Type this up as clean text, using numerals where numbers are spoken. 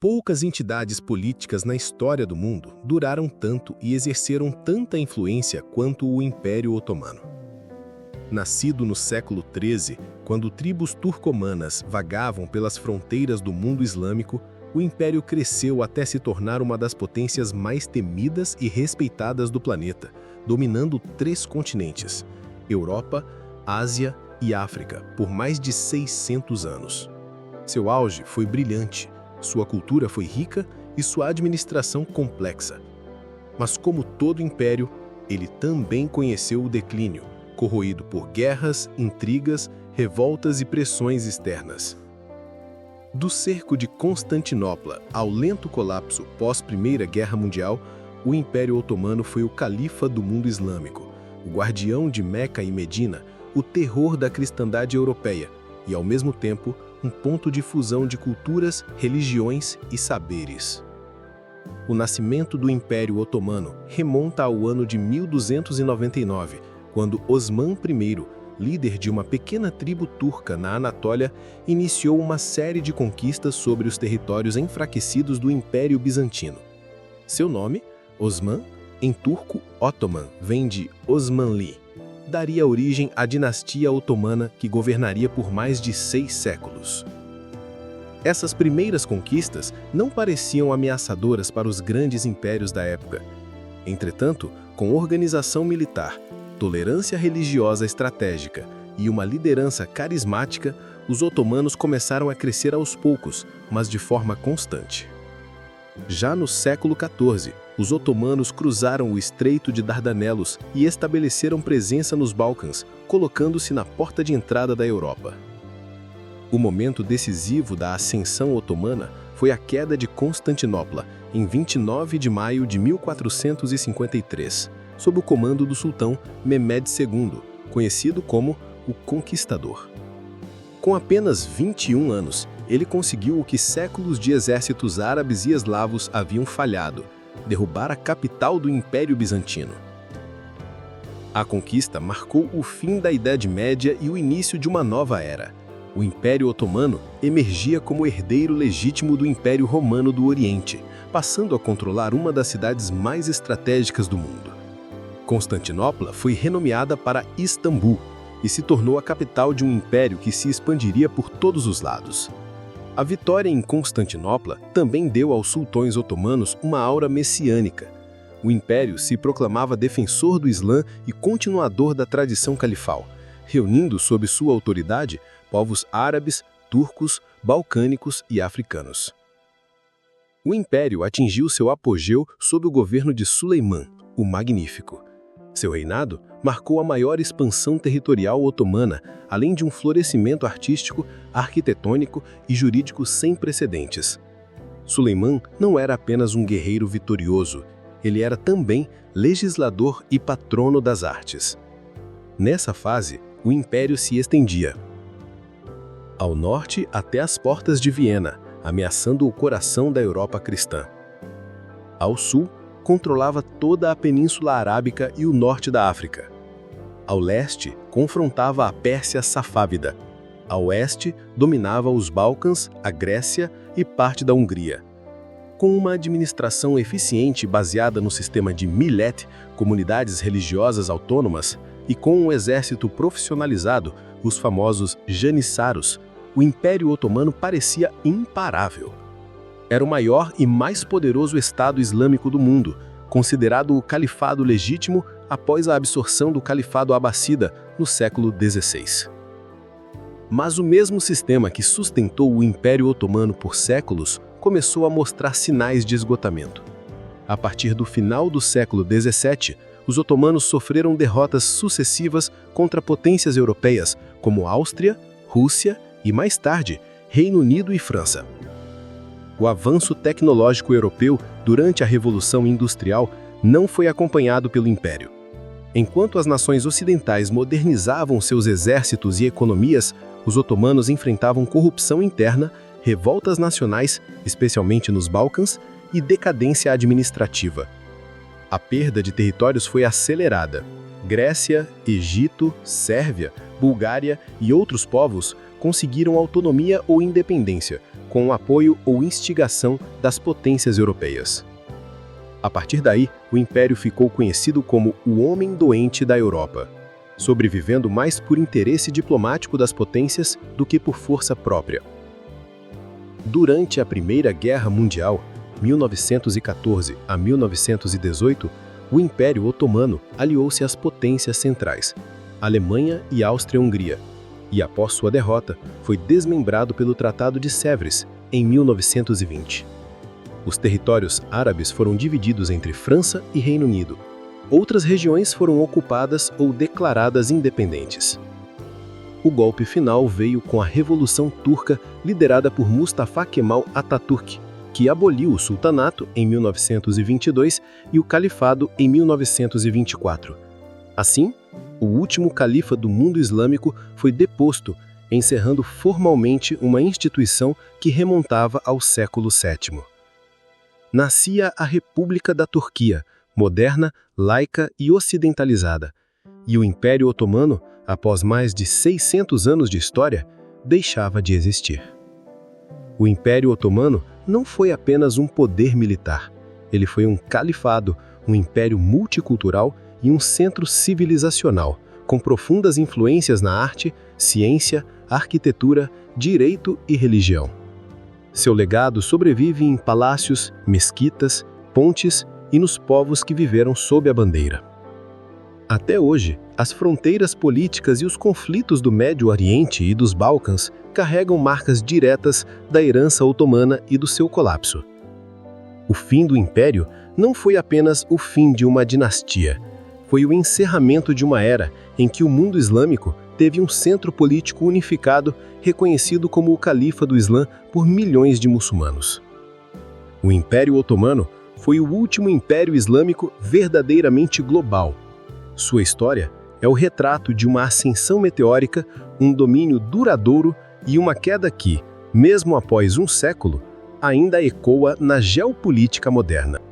Poucas entidades políticas na história do mundo duraram tanto e exerceram tanta influência quanto o Império Otomano. Nascido no século XIII, quando tribos turcomanas vagavam pelas fronteiras do mundo islâmico, o Império cresceu até se tornar uma das potências mais temidas e respeitadas do planeta, dominando 3 continentes: Europa, Ásia e África, por mais de 600 anos. Seu auge foi brilhante, sua cultura foi rica e sua administração complexa. Mas como todo império, ele também conheceu o declínio, corroído por guerras, intrigas, revoltas e pressões externas. Do cerco de Constantinopla ao lento colapso pós-Primeira Guerra Mundial, o Império Otomano foi o califa do mundo islâmico, o guardião de Meca e Medina, o terror da cristandade europeia e, ao mesmo tempo, um ponto de fusão de culturas, religiões e saberes. O nascimento do Império Otomano remonta ao ano de 1299, quando Osman I, líder de uma pequena tribo turca na Anatólia, iniciou uma série de conquistas sobre os territórios enfraquecidos do Império Bizantino. Seu nome, Osman, em turco Ottoman, vem de Osmanli. Daria origem à dinastia otomana que governaria por mais de 6 séculos. Essas primeiras conquistas não pareciam ameaçadoras para os grandes impérios da época. Entretanto, com organização militar, tolerância religiosa estratégica e uma liderança carismática, os otomanos começaram a crescer aos poucos, mas de forma constante. Já no século XIV, os otomanos cruzaram o Estreito de Dardanelos e estabeleceram presença nos Balcãs, colocando-se na porta de entrada da Europa. O momento decisivo da ascensão otomana foi a queda de Constantinopla, em 29 de maio de 1453, sob o comando do sultão Mehmed II, conhecido como o Conquistador. Com apenas 21 anos, ele conseguiu o que séculos de exércitos árabes e eslavos haviam falhado: derrubar a capital do Império Bizantino. A conquista marcou o fim da Idade Média e o início de uma nova era. O Império Otomano emergia como herdeiro legítimo do Império Romano do Oriente, passando a controlar uma das cidades mais estratégicas do mundo. Constantinopla foi renomeada para Istambul e se tornou a capital de um império que se expandiria por todos os lados. A vitória em Constantinopla também deu aos sultões otomanos uma aura messiânica. O império se proclamava defensor do Islã e continuador da tradição califal, reunindo sob sua autoridade povos árabes, turcos, balcânicos e africanos. O império atingiu seu apogeu sob o governo de Suleiman, o Magnífico. Seu reinado marcou a maior expansão territorial otomana, além de um florescimento artístico, arquitetônico e jurídico sem precedentes. Suleiman não era apenas um guerreiro vitorioso, ele era também legislador e patrono das artes. Nessa fase, o império se estendia ao norte até as portas de Viena, ameaçando o coração da Europa cristã. Ao sul, controlava toda a Península Arábica e o norte da África. Ao leste, confrontava a Pérsia Safávida. Ao oeste, dominava os Balcãs, a Grécia e parte da Hungria. Com uma administração eficiente baseada no sistema de Millet, comunidades religiosas autônomas, e com um exército profissionalizado, os famosos janissaros, o Império Otomano parecia imparável. Era o maior e mais poderoso Estado islâmico do mundo, considerado o califado legítimo após a absorção do califado abássida no século XVI. Mas o mesmo sistema que sustentou o Império Otomano por séculos começou a mostrar sinais de esgotamento. A partir do final do século XVII, os otomanos sofreram derrotas sucessivas contra potências europeias como Áustria, Rússia e, mais tarde, Reino Unido e França. O avanço tecnológico europeu durante a Revolução Industrial não foi acompanhado pelo Império. Enquanto as nações ocidentais modernizavam seus exércitos e economias, os otomanos enfrentavam corrupção interna, revoltas nacionais, especialmente nos Balcãs, e decadência administrativa. A perda de territórios foi acelerada. Grécia, Egito, Sérvia, Bulgária e outros povos conseguiram autonomia ou independência, com o apoio ou instigação das potências europeias. A partir daí, o Império ficou conhecido como o Homem Doente da Europa, sobrevivendo mais por interesse diplomático das potências do que por força própria. Durante a Primeira Guerra Mundial, 1914 a 1918, o Império Otomano aliou-se às potências centrais, Alemanha e Áustria-Hungria, e após sua derrota, foi desmembrado pelo Tratado de Sèvres, em 1920. Os territórios árabes foram divididos entre França e Reino Unido. Outras regiões foram ocupadas ou declaradas independentes. O golpe final veio com a Revolução Turca liderada por Mustafa Kemal Atatürk, que aboliu o sultanato em 1922 e o califado em 1924. Assim, o último califa do mundo islâmico foi deposto, encerrando formalmente uma instituição que remontava ao século VII. Nascia a República da Turquia, moderna, laica e ocidentalizada, e o Império Otomano, após mais de 600 anos de história, deixava de existir. O Império Otomano não foi apenas um poder militar, ele foi um califado, um império multicultural e um centro civilizacional, com profundas influências na arte, ciência, arquitetura, direito e religião. Seu legado sobrevive em palácios, mesquitas, pontes e nos povos que viveram sob a bandeira. Até hoje, as fronteiras políticas e os conflitos do Médio Oriente e dos Balcãs carregam marcas diretas da herança otomana e do seu colapso. O fim do Império não foi apenas o fim de uma dinastia, foi o encerramento de uma era em que o mundo islâmico teve um centro político unificado reconhecido como o Califa do Islã por milhões de muçulmanos. O Império Otomano foi o último império islâmico verdadeiramente global. Sua história é o retrato de uma ascensão meteórica, um domínio duradouro e uma queda que, mesmo após um século, ainda ecoa na geopolítica moderna.